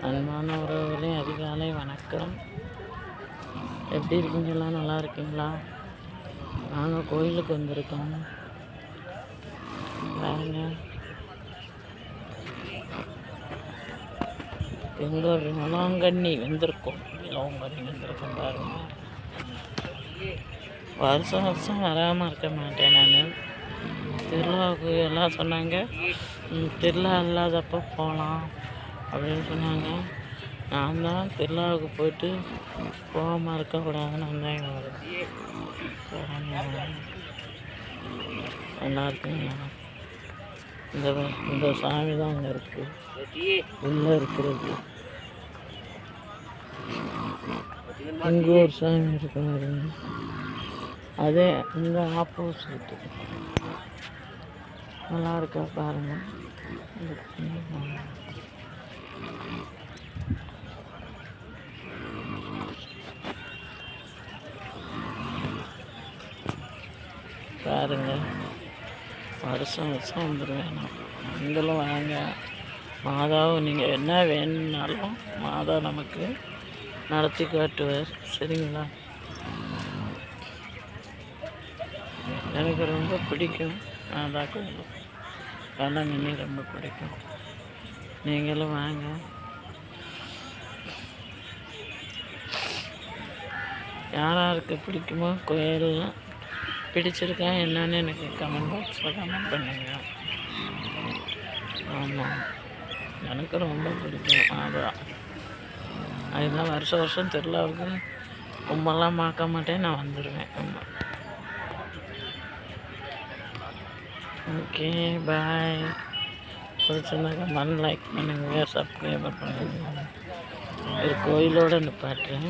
அன்பான உறவுகளே, அதிகாலை வணக்கம். எப்படி இருக்கீங்களா? நல்லா இருக்கீங்களா? நாங்கள் கோயிலுக்கு வந்திருக்கோம். பாருங்க, எங்கள் விளாங்கண்ணி வந்திருக்கோம். பாருங்க. வருஷம் வருஷம் வராமல் இருக்க மாட்டேன் நான். திருவிழாவுக்கு எல்லாம் சொன்னாங்க, திருவிழா இல்லாதப்போ போகலாம் அப்படின்னு சொன்னாங்க. நான் தான் திருவிழாவுக்கு போயிட்டு போகாமல் இருக்கக்கூடாதுன்னு வந்தேன். நல்லா இருக்குங்களா? இந்த சாமி தான் அங்கே இருக்குது, உள்ளே இருக்கிறது. இங்கே ஒரு சாமி இருக்கு, அதே இங்கே ஆப்போசிட்டு. நல்லா இருக்கா பாருங்க. பாருங்க, வருஷம் வருஷம் வந்துடுவேன் நான். நீங்களும் வாங்க. மாதாவை நீங்கள் என்ன வேணும்னாலும் மாதா நமக்கு நடத்தி காட்டுவார். சரிங்களா? எனக்கு ரொம்ப பிடிக்கும் மாதா கோயில், வேளாங்கண்ணி ரொம்ப பிடிக்கும். நீங்களும் வாங்க. யாராருக்கு பிடிக்குமோ கோயிலெலாம் பிடிச்சிருக்கா என்னன்னு எனக்கு கமெண்ட் பாக்ஸில் கமெண்ட் பண்ணுங்க. ஆமாம், எனக்கு ரொம்ப பிடிக்கும் மாதா. அதுதான் வருஷம் வருஷம் திருவிழாவுக்கு கும்பலாம் பார்க்க மாட்டேன், நான் வந்துடுவேன். ஆமாம். ஓகே, பாய். பிடிச்சிருந்தாக்க லைக் பண்ணுங்க, சப்ஸ்கிரைபர் பண்ணுங்க. ஒரு கோயிலோடு நிப்பாட்டுறேன்.